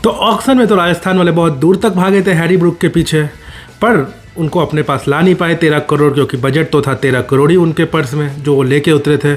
तो ऑक्शन में तो राजस्थान वाले बहुत दूर तक भागे थे हैरी ब्रूक के पीछे, पर उनको अपने पास ला नहीं पाए 13 करोड़, क्योंकि बजट तो था 13 करोड़ ही उनके पर्स में जो वो लेके उतरे थे।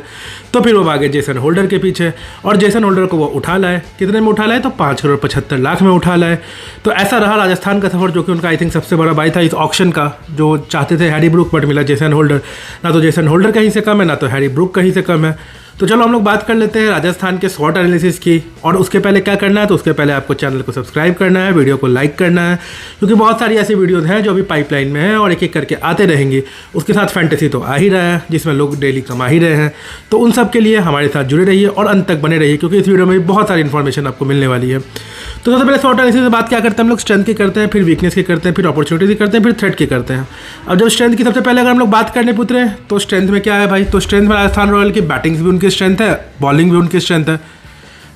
तो फिर वो भागे जेसन होल्डर के पीछे, और जेसन होल्डर को वो उठा लाए। कितने में उठा लाए? तो 5 करोड़ 75 लाख में उठा लाए। तो ऐसा रहा राजस्थान का सफ़र, जो कि उनका आई थिंक सबसे बड़ा बाई था इस ऑक्शन का। जो चाहते थे हैरी ब्रूक, बट मिला जेसन होल्डर। ना तो जेसन होल्डर कहीं से कम है, ना तो हैरी ब्रूक कहीं से कम है। तो चलो हम लोग बात कर लेते हैं राजस्थान के शॉर्ट एनालिसिस की। और उसके पहले क्या करना है, तो उसके पहले आपको चैनल को सब्सक्राइब करना है, वीडियो को लाइक करना है, क्योंकि बहुत सारी ऐसी वीडियोज़ हैं जो अभी पाइपलाइन में है और एक एक करके आते रहेंगी। उसके साथ फैंटेसी तो आ ही रहा है, जिसमें लोग डेली कमा ही रहे हैं। तो उन सब के लिए हमारे साथ जुड़े रहिए और अंत तक बने रहिए, क्योंकि इस वीडियो में बहुत सारी इन्फॉर्मेशन आपको मिलने वाली है। तो सबसे पहले शॉर्ट एनालिसिस से बात क्या करते हैं हम लोग, स्ट्रेंथ की करते हैं, फिर वीकनेस की करते हैं, फिर अपॉर्चुनिटी की करते हैं, फिर थ्रेट की करते हैं। अब जब स्ट्रेंथ की सबसे पहले अगर हम लोग बात करने पुतरे, तो स्ट्रेंथ में क्या है भाई, तो स्ट्रेंथ में राजस्थान रॉयल की बैटिंग भी उनकी स्ट्रेंथ है, बॉलिंग भी उनकी स्ट्रेंथ है।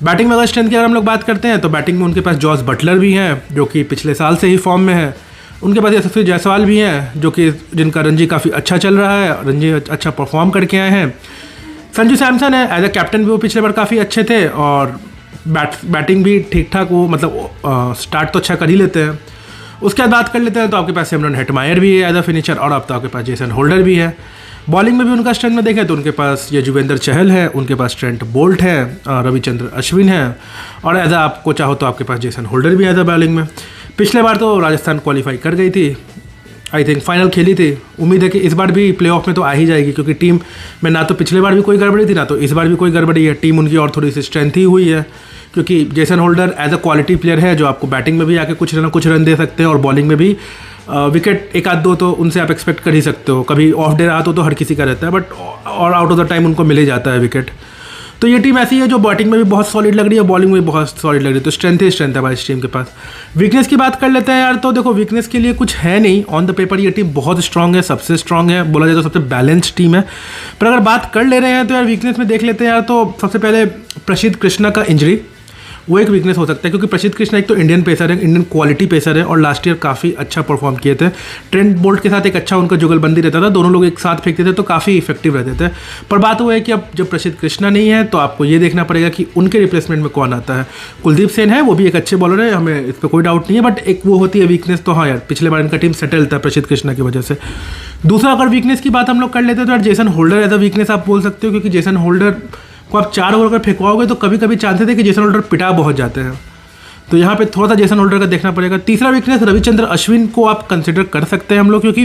बैटिंग में अगर स्ट्रेंथ की अगर हम लोग बात करते हैं, तो बैटिंग में उनके पास जॉस बटलर भी हैं, जो कि पिछले साल से ही फॉर्म में है। उनके पास यशस्वी जायसवाल भी हैं, जो कि जिनका रणजी काफ़ी अच्छा चल रहा है, रणजी अच्छा परफॉर्म करके आए हैं। संजू सैमसन है, एज अ कैप्टन भी वो पिछले बार काफ़ी अच्छे थे, और बैटिंग भी ठीक ठाक, वो मतलब स्टार्ट तो अच्छा कर ही लेते हैं। उसके बाद बात कर लेते हैं, तो आपके पास सिमरन हेटमायर भी है एज अ फिनिशर, और अब तो आपके पास जेसन होल्डर भी है। बॉलिंग में भी उनका स्ट्रेंथ में देखें तो उनके पास युजवेंद्र चहल है, उनके पास ट्रेंट बोल्ट है, रविचंद्र अश्विन है, और एज आपको चाहो तो आपके पास जेसन होल्डर भी है एज अ बॉलिंग में। पिछले बार तो राजस्थान क्वालिफाई कर गई थी, आई थिंक फाइनल खेली थी। उम्मीद है कि इस बार भी प्लेऑफ में तो आ ही जाएगी, क्योंकि टीम में ना तो पिछले बार भी कोई गड़बड़ी थी, ना तो इस बार भी कोई गड़बड़ी है। टीम उनकी और थोड़ी सी स्ट्रेंथ ही हुई है, क्योंकि Jason Holder as a quality player है, जो आपको बैटिंग में भी आके कुछ रन दे सकते हैं, और बॉलिंग में भी विकेट एक आध दो तो उनसे आप एक्सपेक्ट कर ही सकते हो। कभी ऑफ डे रहा तो हर किसी का रहता है, बट और आउट ऑफ द टाइम उनको मिल ही जाता है विकेट। तो ये टीम ऐसी है जो बैटिंग में भी बहुत सॉलिड लग रही है, बॉलिंग में भी बहुत सॉलिड लग रही है। तो स्ट्रेंथ ही स्ट्रेंथ है भाई इस टीम के पास। वीकनेस की बात कर लेते हैं यार, तो देखो वीकनेस के लिए कुछ है नहीं। ऑन द पेपर ये टीम बहुत स्ट्रांग है, सबसे स्ट्रांग है, बोला जाए तो सबसे बैलेंस्ड टीम है। पर अगर बात कर ले रहे हैं तो यार वीकनेस में देख लेते हैं यार, तो सबसे पहले प्रसिद्ध कृष्णा का इंजरी, वो एक वीकनेस हो सकता है, क्योंकि प्रसिद्ध कृष्णा एक तो इंडियन पेसर है, इंडियन क्वालिटी पेसर है, और लास्ट ईयर काफ़ी अच्छा परफॉर्म किए थे। ट्रेंट बोल्ट के साथ एक अच्छा उनका जुगलबंदी रहता था, दोनों लोग एक साथ फेंकते थे तो काफ़ी इफेक्टिव रहते थे। पर बात वो है कि अब जब प्रसिद्ध कृष्णा नहीं है, तो आपको ये देखना पड़ेगा कि उनके रिप्लेसमेंट में कौन आता है। कुलदीप सेन है, वो भी एक अच्छे बॉलर है, हमें इस पर कोई डाउट नहीं है, बट एक वो होती है वीकनेस। तो हाँ यार, पिछले बार इनका टीम सेटल था प्रसिद्ध कृष्णा की वजह से। दूसरा अगर वीकनेस की बात हम लोग कर लेते हैं, तो यार Jason Holder as a weakness आप बोल सकते हो, क्योंकि जेसन होल्डर को आप 4 ओवर अगर फेंकवाओगे तो कभी कभी चांसेस है कि जेसन होल्डर पिटा बहुत जाते हैं। तो यहाँ पे थोड़ा सा जेसन होल्डर का देखना पड़ेगा। तीसरा वीकनेस रविचंद्र अश्विन को आप कंसिडर कर सकते हैं हम लोग, क्योंकि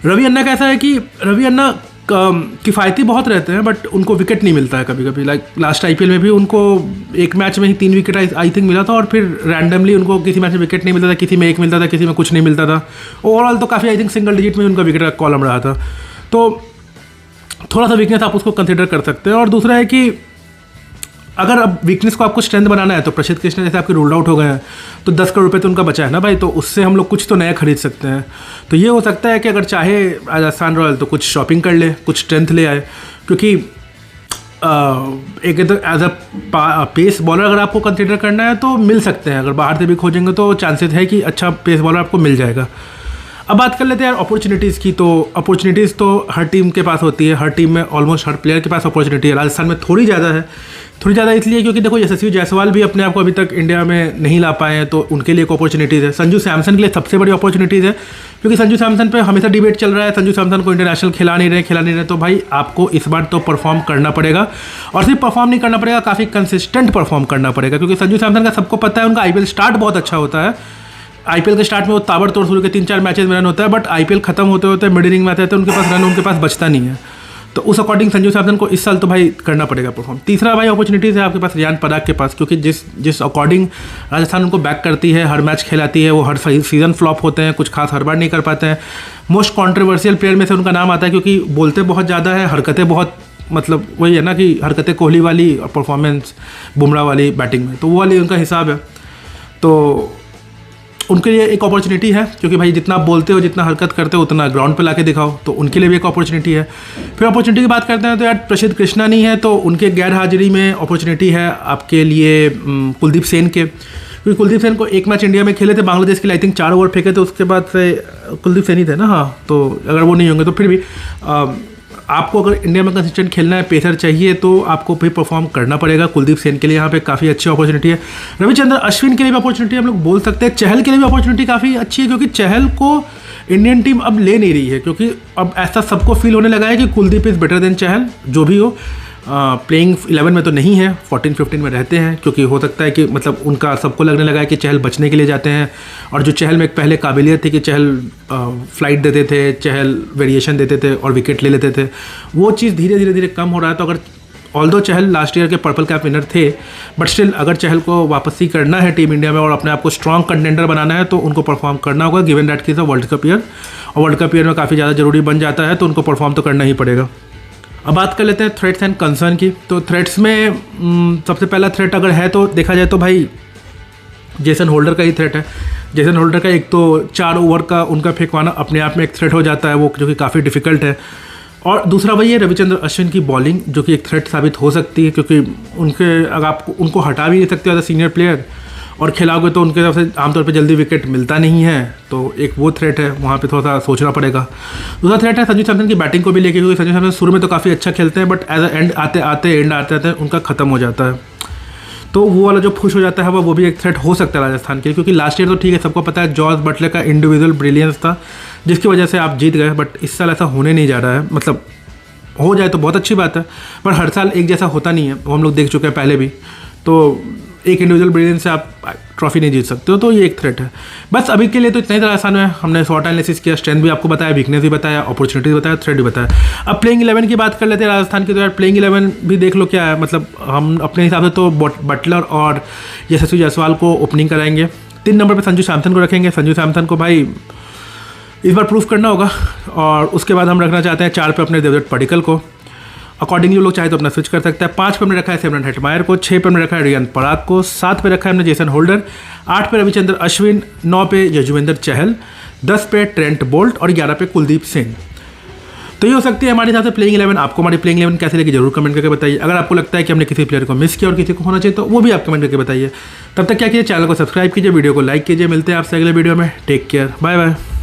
रवि अन्ना कैसा है कि रवि अन्ना किफ़ायती बहुत रहते हैं, बट उनको विकेट नहीं मिलता है कभी कभी। लाइक लास्ट IPL में भी उनको एक मैच में ही 3 विकेट आई थिंक मिला था, और फिर रैंडमली उनको किसी मैच में विकेट नहीं मिलता था, किसी में 1 मिलता था, किसी में कुछ नहीं मिलता था। ओवरऑल तो काफ़ी आई थिंक सिंगल डिजिट में उनका विकेट का कॉलम रहा था। तो थोड़ा सा वीकनेस आप उसको कंसिडर कर सकते हैं। और दूसरा है कि अगर अब वीकनेस को आपको स्ट्रेंथ बनाना है, तो प्रसिद्ध कृष्णा जैसे आपके रूल्ड आउट हो गए हैं, तो 10 करोड़ रुपये तो उनका बचा है ना भाई, तो उससे हम लोग कुछ तो नया खरीद सकते हैं। तो ये हो सकता है कि अगर चाहे राजस्थान रॉयल तो कुछ शॉपिंग कर ले, कुछ स्ट्रेंथ ले आए, क्योंकि एक तो एज अ पेस बॉलर अगर आपको कंसिडर करना है तो मिल सकते हैं। अगर बाहर से भी खोजेंगे तो चांसेस है कि अच्छा पेस बॉलर आपको मिल जाएगा। अब बात कर लेते हैं यार अपॉर्चुनिटीज़ की। तो अपॉर्चुनिटीज़ तो हर टीम के पास होती है, हर टीम में ऑलमोस्ट हर प्लेयर के पास अपॉर्चुनिटी है। राजस्थान में थोड़ी ज़्यादा है, थोड़ी ज़्यादा इसलिए क्योंकि देखो यशस्वी जायसवाल भी अपने आप को अभी तक इंडिया में नहीं ला पाए हैं, तो उनके लिए एक अपॉर्चुनिटीज़ है। संजू सैमसन के लिए सबसे बड़ी अपॉर्चुनिटीज़ है, क्योंकि संजू सैमसन पे हमेशा डिबेट चल रहा है, संजू सैमसन को इंटरनेशनल खिला नहीं रहे। तो भाई आपको इस बार तो परफॉर्म करना पड़ेगा, और सिर्फ परफॉर्म नहीं करना पड़ेगा, काफ़ी कंसिस्टेंट परफॉर्म करना पड़ेगा, क्योंकि संजू सैमसन का सबको पता है उनका IPL स्टार्ट बहुत अच्छा होता है। IPL के स्टार्ट में वो ताबड़तोड़ शुरू के 3-4 मैचेस में रन होता है, बट IPL खत्म होते होते मिड इनिंग में आते हैं, उनके पास रन उनके पास बचता नहीं है। तो उस अकॉर्डिंग संजू सैमसन को इस साल तो भाई करना पड़ेगा परफॉर्म। तीसरा भाई अपॉर्चुनिटीज़ है आपके पास रियान पराग के पास, क्योंकि जिस अकॉर्डिंग राजस्थान उनको बैक करती है, हर मैच खिलाती है, वो हर सीज़न फ्लॉप होते हैं, कुछ खास हर बार नहीं कर पाते हैं। मोस्ट कॉन्ट्रोवर्शियल प्लेयर में से उनका नाम आता है, क्योंकि बोलते बहुत ज़्यादा है, हरकतें बहुत, मतलब वही है ना कि हरकतें कोहली वाली और परफॉर्मेंस बुमराह वाली बैटिंग में, तो वो वाली उनका हिसाब है। तो उनके लिए एक अपॉर्चुनिटी है, क्योंकि भाई जितना आप बोलते हो, जितना हरकत करते हो, उतना ग्राउंड पे लाके दिखाओ, तो उनके लिए भी एक अपॉर्चुनिटी है। फिर अपॉर्चुनिटी की बात करते हैं तो यार प्रसिद्ध कृष्णा नहीं है, तो उनके गैर हाजिरी में अपॉर्चुनिटी है आपके लिए कुलदीप सेन के, क्योंकि कुलदीप सेन को एक मैच इंडिया में खेले थे बांग्लादेश के लिए, आई थिंक 4 ओवर फेंके थे, उसके बाद से कुलदीप सेन ही थे ना, हाँ। तो अगर वो नहीं होंगे तो फिर भी आपको अगर इंडिया में कंसिस्टेंट खेलना है, पेसर चाहिए, तो आपको भी परफॉर्म करना पड़ेगा। कुलदीप सेन के लिए यहाँ पे काफ़ी अच्छी अपॉर्चुनिटी है। रविचंद्र अश्विन के लिए भी अपॉर्चुनिटी हम लोग बोल सकते हैं। चहल के लिए भी अपॉर्चुनिटी काफ़ी अच्छी है, क्योंकि चहल को इंडियन टीम अब ले नहीं रही है, क्योंकि अब ऐसा सबको फील होने लगा है कि कुलदीप इज़ बेटर देन चहल। जो भी हो, प्लेइंग 11 में तो नहीं है, 14-15 में रहते हैं, क्योंकि हो सकता है कि मतलब उनका सबको लगने लगा है कि चहल बचने के लिए जाते हैं। और जो चहल में एक पहले काबिलियत थी कि चहल फ्लाइट देते थे, चहल वेरिएशन देते थे और विकेट ले लेते थे, वो चीज़ धीरे धीरे कम हो रहा है। तो अगर ऑल्दो चहल लास्ट ईयर के पर्पल कैप विनर थे, बट स्टिल अगर चहल को वापसी करना है टीम इंडिया में और अपने आप को स्ट्रॉन्ग कंटेंडर बनाना है, तो उनको परफॉर्म करना होगा, गिवन दैट कि is a world cup year. और वर्ल्ड कप ईयर में काफ़ी ज़्यादा जरूरी बन जाता है, तो उनको परफॉर्म तो करना ही पड़ेगा। अब बात कर लेते हैं थ्रेट्स एंड कंसर्न की। तो थ्रेट्स में सबसे पहला थ्रेट अगर है तो देखा जाए तो भाई जेसन होल्डर का ही थ्रेट है। जेसन होल्डर का एक तो 4 ओवर का उनका फेंकवाना अपने आप में एक थ्रेट हो जाता है, वो जो कि काफ़ी डिफिकल्ट है। और दूसरा वही है रविचंद्र अश्विन की बॉलिंग, जो कि एक थ्रेट साबित हो सकती है, क्योंकि अगर आप उनको हटा भी नहीं सकते एज अ सीनियर प्लेयर, और खिलाओगे तो उनके तरफ से आमतौर पे जल्दी विकेट मिलता नहीं है, तो एक वो थ्रेट है, वहाँ पे थोड़ा सा सोचना पड़ेगा। दूसरा थ्रेट है संजू सैमसन की बैटिंग को भी लेके, क्योंकि संजू सैमसन शुरू में तो काफ़ी अच्छा खेलते हैं, बट एज अ एंड आते आते उनका ख़त्म हो जाता है। तो वो वाला जो पुश हो जाता है वो भी एक थ्रेट हो सकता है राजस्थान के लिए, क्योंकि लास्ट ईयर तो ठीक है, सबको पता है जॉर्ज बटलर का इंडिविजुअल ब्रिलियंस था, जिसकी वजह से आप जीत गए, बट इस साल ऐसा होने नहीं जा रहा है। मतलब हो जाए तो बहुत अच्छी बात है, पर हर साल एक जैसा होता नहीं है, वो हम लोग देख चुके हैं पहले भी। तो एक इंडिविजुअल ब्रिलियंस से आप ट्रॉफी नहीं जीत सकते हो, तो ये एक थ्रेट है। बस अभी के लिए तो इतना ही आसान है। हमने शॉर्ट एनालिसिस किया, स्ट्रेंथ भी आपको बताया, वीकनेस भी बताया, अपॉर्चुनिटीज बताया, थ्रेट भी बताया। अब प्लेइंग 11 की बात कर लेते हैं राजस्थान की। तो यार प्लेइंग 11 भी देख लो क्या है, मतलब हम अपने हिसाब से तो बटलर और यशस्वी जायसवाल को ओपनिंग कराएंगे। 3 नंबर पर संजू सैमसन को रखेंगे। संजू सैमसन को भाई इस बार प्रूफ करना होगा। और उसके बाद हम रखना चाहते हैं 4 पे अपने देवदत्त पडिक्कल को। अकॉर्डिंगली लोग चाहे तो अपना स्विच कर सकते हैं। 5 पे हमने रखा है सिमरन हेटमायर को, 6 पे हमने रखा है रियान पराग को, 7 पे रखा है हमने जेसन होल्डर, 8 पे रविचंद्र अश्विन, 9 पे यजुवेंद्र चहल, 10 पे ट्रेंट बोल्ट और 11 पे कुलदीप सेन। तो ये हो सकती है हमारे हिसाब से प्लेइंग 11। आपको हमारी प्लेइंग 11 कैसे लगी जरूर कमेंट करके बताइए। अगर आपको लगता है कि हमने किसी प्लेयर को मिस किया और किसी को होना चाहिए, तो वो भी आप कमेंट करके बताइए। तब तक क्या कीजिए, चैनल को सब्सक्राइब कीजिए, वीडियो को लाइक कीजिए। मिलते हैं आपसे अगले वीडियो में। Take care, bye bye.